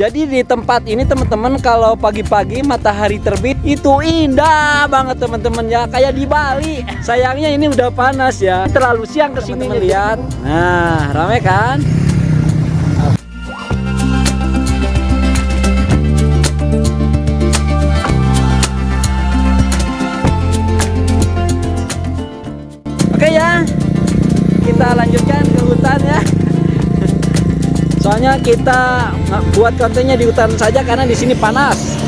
Jadi di tempat ini teman-teman, kalau pagi-pagi matahari terbit itu indah banget teman-teman ya, kayak di Bali. Sayangnya ini udah panas ya, terlalu siang kesini nih, lihat. Nah, rame kan? Oke ya, kita lanjutkan ke hutan ya. Soalnya kita buat kontennya di hutan saja karena di sini panas.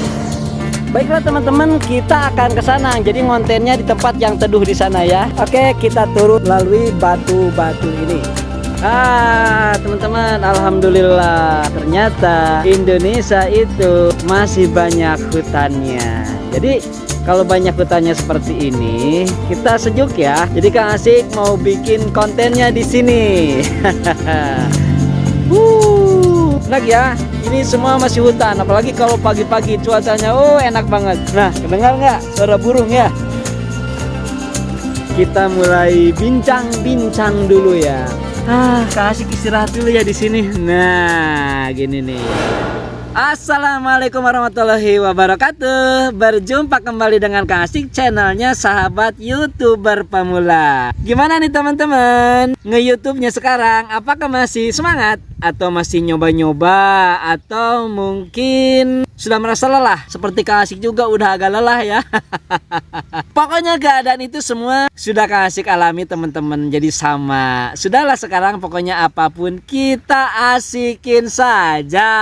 Baiklah teman-teman, kita akan ke sana. Jadi kontennya di tempat yang teduh di sana ya. Oke, kita turun melalui batu-batu ini. Teman-teman, alhamdulillah ternyata Indonesia itu masih banyak hutannya. Jadi kalau banyak hutannya seperti ini, kita sejuk ya. Jadi Kang Asik mau bikin kontennya di sini. Enak ya, ini semua masih hutan. Apalagi kalau pagi-pagi cuacanya, enak banget. Nah, kedengar nggak suara burung ya? Kita mulai bincang-bincang dulu ya. Kang Asik istirahat dulu ya di sini. Nah, gini nih. Assalamualaikum warahmatullahi wabarakatuh. Berjumpa kembali dengan Kang Asik, channelnya sahabat YouTuber pemula. Gimana nih teman-teman, nge-YouTube-nya sekarang? Apakah masih semangat? Atau masih nyoba-nyoba? Atau mungkin sudah merasa lelah? Seperti Kang Asik juga udah agak lelah ya. Pokoknya keadaan itu semua sudah Kang Asik alami teman-teman. Jadi sama. Sudahlah sekarang pokoknya apapun kita asikin saja.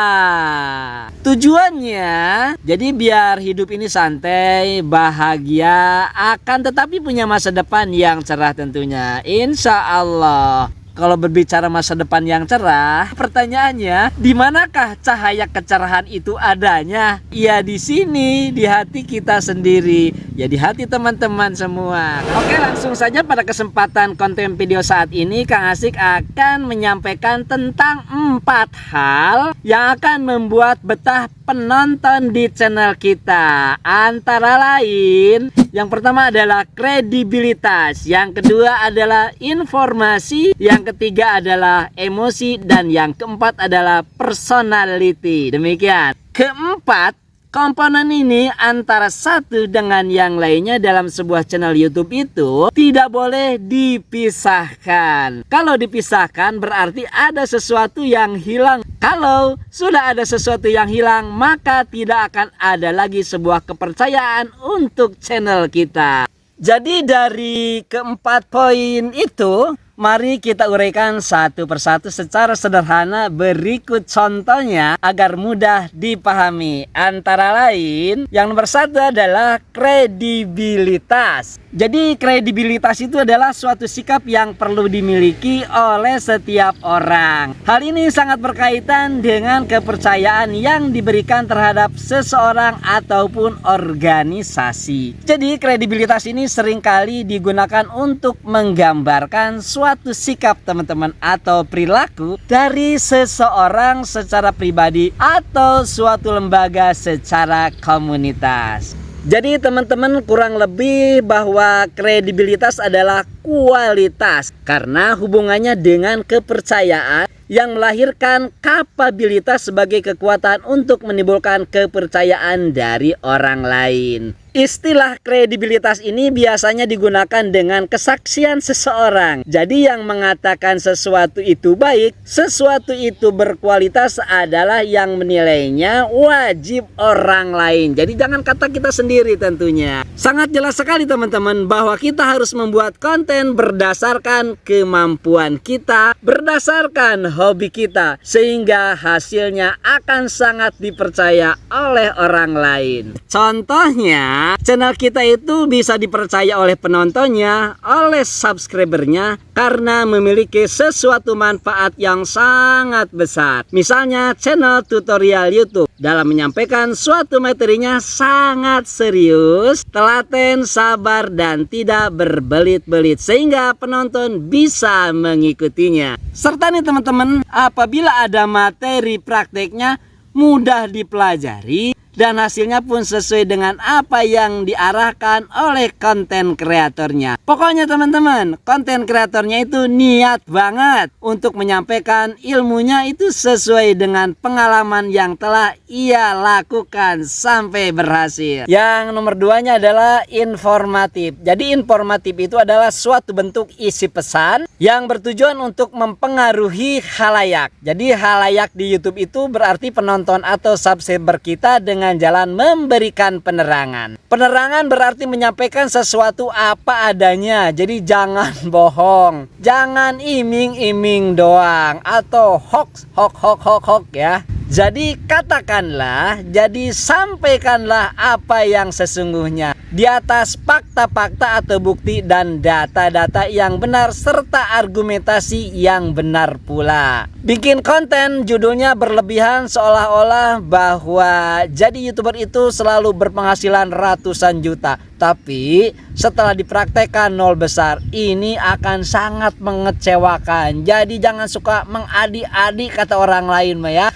Tujuannya jadi biar hidup ini santai, bahagia, akan tetapi punya masa depan yang cerah tentunya, insya Allah. Kalau berbicara masa depan yang cerah, pertanyaannya, di manakah cahaya kecerahan itu adanya? Ya di sini, di hati kita sendiri. Ya di hati teman-teman semua. Oke, langsung saja pada kesempatan konten video saat ini, Kang Asik akan menyampaikan tentang 4 hal yang akan membuat betah penonton di channel kita. Antara lain, yang pertama adalah kredibilitas, yang kedua adalah informasi, yang ketiga adalah emosi, dan yang keempat adalah personality. Demikian. Keempat komponen ini antara satu dengan yang lainnya dalam sebuah channel YouTube itu tidak boleh dipisahkan. Kalau dipisahkan berarti ada sesuatu yang hilang. Kalau sudah ada sesuatu yang hilang, maka tidak akan ada lagi sebuah kepercayaan untuk channel kita. Jadi dari keempat poin itu, mari kita uraikan satu persatu secara sederhana. Berikut contohnya agar mudah dipahami. Antara lain, yang nomor 1 adalah kredibilitas. Jadi kredibilitas itu adalah suatu sikap yang perlu dimiliki oleh setiap orang. Hal ini sangat berkaitan dengan kepercayaan yang diberikan terhadap seseorang ataupun organisasi. Jadi kredibilitas ini seringkali digunakan untuk menggambarkan suatu sikap teman-teman atau perilaku dari seseorang secara pribadi atau suatu lembaga secara komunitas. Jadi teman-teman, kurang lebih bahwa kredibilitas adalah kualitas karena hubungannya dengan kepercayaan yang melahirkan kapabilitas sebagai kekuatan untuk menimbulkan kepercayaan dari orang lain. Istilah kredibilitas ini biasanya digunakan dengan kesaksian seseorang. Jadi yang mengatakan sesuatu itu baik, sesuatu itu berkualitas adalah yang menilainya wajib orang lain. Jadi jangan kata kita sendiri tentunya. Sangat jelas sekali teman-teman bahwa kita harus membuat konten berdasarkan kemampuan kita, berdasarkan hobi kita, sehingga hasilnya akan sangat dipercaya oleh orang lain. Contohnya, channel kita itu bisa dipercaya oleh penontonnya, oleh subscribernya, karena memiliki sesuatu manfaat yang sangat besar. Misalnya channel tutorial YouTube, dalam menyampaikan suatu materinya sangat serius, telaten, sabar, dan tidak berbelit-belit, sehingga penonton bisa mengikutinya. Serta nih teman-teman, apabila ada materi prakteknya mudah dipelajari dan hasilnya pun sesuai dengan apa yang diarahkan oleh konten kreatornya. Pokoknya teman-teman, konten kreatornya itu niat banget untuk menyampaikan ilmunya itu sesuai dengan pengalaman yang telah ia lakukan sampai berhasil. Yang nomor 2-nya adalah informatif. Jadi informatif itu adalah suatu bentuk isi pesan yang bertujuan untuk mempengaruhi khalayak. Jadi khalayak di YouTube itu berarti penonton atau subscriber kita dengan jalan memberikan penerangan. Penerangan berarti menyampaikan sesuatu apa adanya. Jadi jangan bohong, jangan iming-iming doang atau hoax ya. Jadi katakanlah, jadi sampaikanlah apa yang sesungguhnya di atas fakta-fakta atau bukti dan data-data yang benar serta argumentasi yang benar pula. Bikin konten judulnya berlebihan seolah-olah bahwa jadi YouTuber itu selalu berpenghasilan ratusan juta. Tapi setelah dipraktekkan nol besar, ini akan sangat mengecewakan. Jadi jangan suka mengadi-adi kata orang lain ya.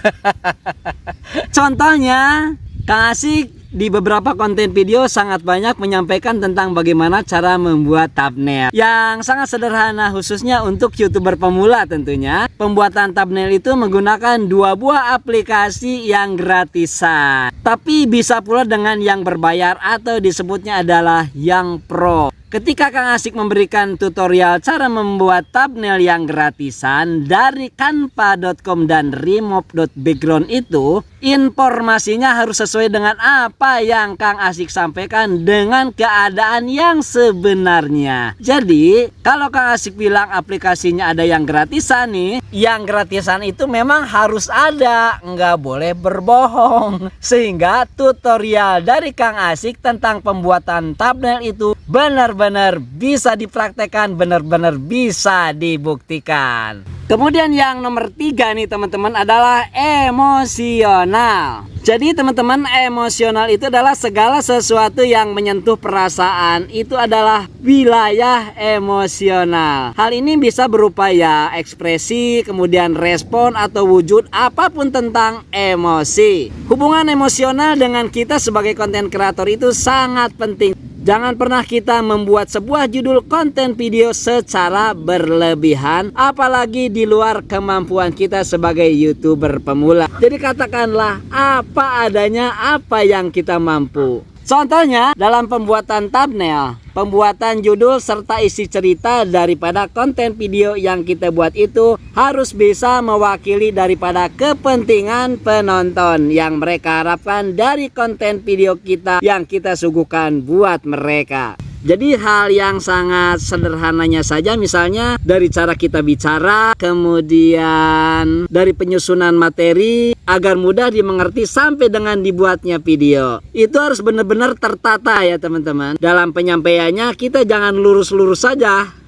Contohnya, Kang Asik di beberapa konten video sangat banyak menyampaikan tentang bagaimana cara membuat thumbnail yang sangat sederhana, khususnya untuk YouTuber pemula tentunya. Pembuatan thumbnail itu menggunakan 2 buah aplikasi yang gratisan, tapi bisa pula dengan yang berbayar atau disebutnya adalah yang pro. Ketika Kang Asik memberikan tutorial cara membuat thumbnail yang gratisan dari canva.com dan remove.background itu, informasinya harus sesuai dengan apa yang Kang Asik sampaikan dengan keadaan yang sebenarnya. Jadi, kalau Kang Asik bilang aplikasinya ada yang gratisan nih, yang gratisan itu memang harus ada, nggak boleh berbohong. Sehingga tutorial dari Kang Asik tentang pembuatan thumbnail itu benar-benar bisa dipraktekkan, benar-benar bisa dibuktikan. Kemudian yang nomor 3 nih teman-teman adalah emosional. Jadi teman-teman, emosional itu adalah segala sesuatu yang menyentuh perasaan. Itu adalah wilayah emosional. Hal ini bisa berupa ya ekspresi, kemudian respon atau wujud apapun tentang emosi. Hubungan emosional dengan kita sebagai konten kreator itu sangat penting. Jangan pernah kita membuat sebuah judul konten video secara berlebihan, apalagi di luar kemampuan kita sebagai YouTuber pemula. Jadi katakanlah apa adanya, apa yang kita mampu. Contohnya dalam pembuatan thumbnail, pembuatan judul serta isi cerita daripada konten video yang kita buat itu harus bisa mewakili daripada kepentingan penonton yang mereka harapkan dari konten video kita yang kita suguhkan buat mereka. Jadi hal yang sangat sederhananya saja, misalnya dari cara kita bicara, kemudian dari penyusunan materi agar mudah dimengerti sampai dengan dibuatnya video. Itu harus benar-benar tertata ya teman-teman. Dalam penyampaiannya kita jangan lurus-lurus saja.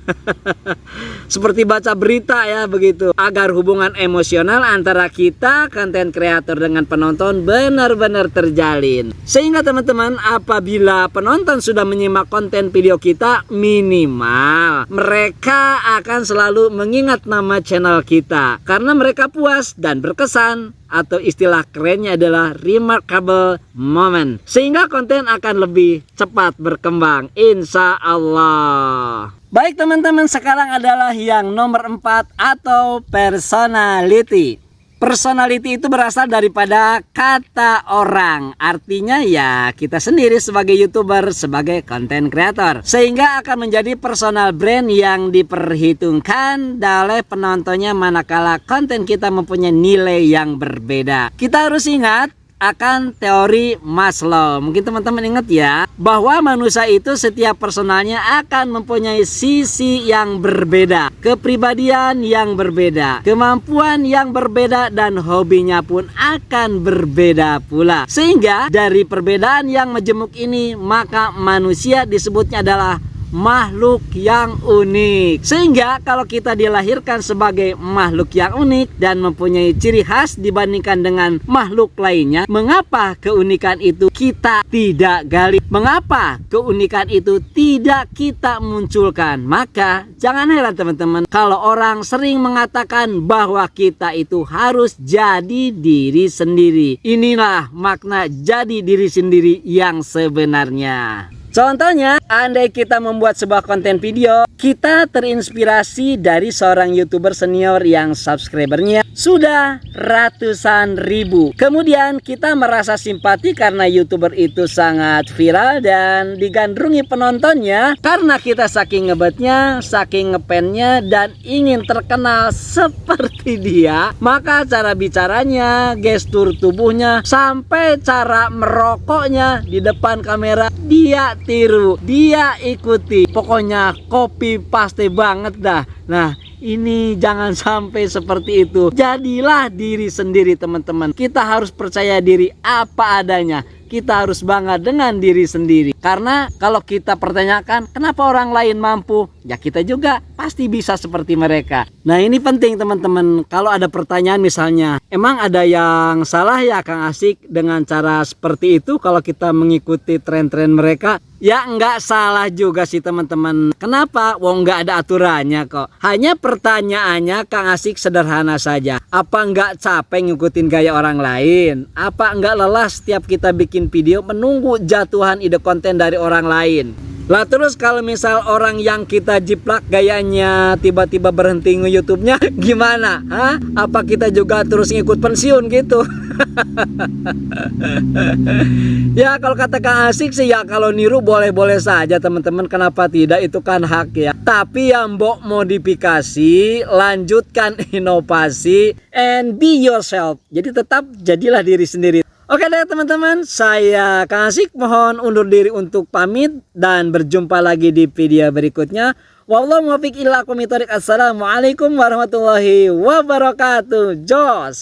Seperti baca berita ya begitu, agar hubungan emosional antara kita konten kreator dengan penonton benar-benar terjalin. Sehingga teman-teman, apabila penonton sudah menyimak konten video kita, minimal mereka akan selalu mengingat nama channel kita karena mereka puas dan berkesan, atau istilah kerennya adalah remarkable moment, sehingga konten akan lebih cepat berkembang insya Allah. Baik teman-teman, sekarang adalah yang nomor 4 atau personality. Personality itu berasal daripada kata orang. Artinya ya kita sendiri sebagai YouTuber, sebagai content creator. Sehingga akan menjadi personal brand yang diperhitungkan oleh penontonnya manakala konten kita mempunyai nilai yang berbeda. Kita harus ingat akan teori Maslow. Mungkin teman-teman ingat ya, bahwa manusia itu setiap personalnya akan mempunyai sisi yang berbeda, kepribadian yang berbeda, kemampuan yang berbeda, dan hobinya pun akan berbeda pula. Sehingga dari perbedaan yang majemuk ini, maka manusia disebutnya adalah makhluk yang unik. Sehingga kalau kita dilahirkan sebagai makhluk yang unik dan mempunyai ciri khas dibandingkan dengan makhluk lainnya, mengapa keunikan itu kita tidak gali? Mengapa keunikan itu tidak kita munculkan? Maka jangan heran teman-teman kalau orang sering mengatakan bahwa kita itu harus jadi diri sendiri. Inilah makna jadi diri sendiri yang sebenarnya. Contohnya, andai kita membuat sebuah konten video, kita terinspirasi dari seorang YouTuber senior yang subscribernya sudah ratusan ribu. Kemudian kita merasa simpati karena YouTuber itu sangat viral dan digandrungi penontonnya karena kita saking ngebetnya, saking ngepennya dan ingin terkenal seperti dia. Maka cara bicaranya, gestur tubuhnya, sampai cara merokoknya di depan kamera dia tiru, dia ikuti. Pokoknya copy paste banget dah. Nah, ini jangan sampai seperti itu. Jadilah diri sendiri teman-teman. Kita harus percaya diri apa adanya. Kita harus bangga dengan diri sendiri. Karena kalau kita pertanyakan kenapa orang lain mampu, ya kita juga pasti bisa seperti mereka. Nah ini penting teman-teman. Kalau ada pertanyaan misalnya, emang ada yang salah ya Kang Asik dengan cara seperti itu kalau kita mengikuti tren-tren mereka? Ya enggak salah juga sih teman-teman. Kenapa? Wong enggak ada aturannya kok. Hanya pertanyaannya Kang Asik sederhana saja. Apa enggak capek ngikutin gaya orang lain? Apa enggak lelah setiap kita bikin video menunggu jatuhan ide konten dari orang lain? Lah terus kalau misal orang yang kita jiplak gayanya tiba-tiba berhenti nge-YouTube-nya gimana? Hah? Apa kita juga terus ngikut pensiun gitu? Ya kalau kata Kang Asik sih ya kalau niru boleh-boleh saja teman-teman, kenapa tidak, itu kan hak ya. Tapi yang mbok modifikasi, lanjutkan inovasi and be yourself. Jadi tetap jadilah diri sendiri. Oke deh teman-teman, saya Kang Asik mohon undur diri untuk pamit dan berjumpa lagi di video berikutnya. Wallahu muwaffiq ila aqwamit thoriq. Assalamualaikum warahmatullahi wabarakatuh. Jos.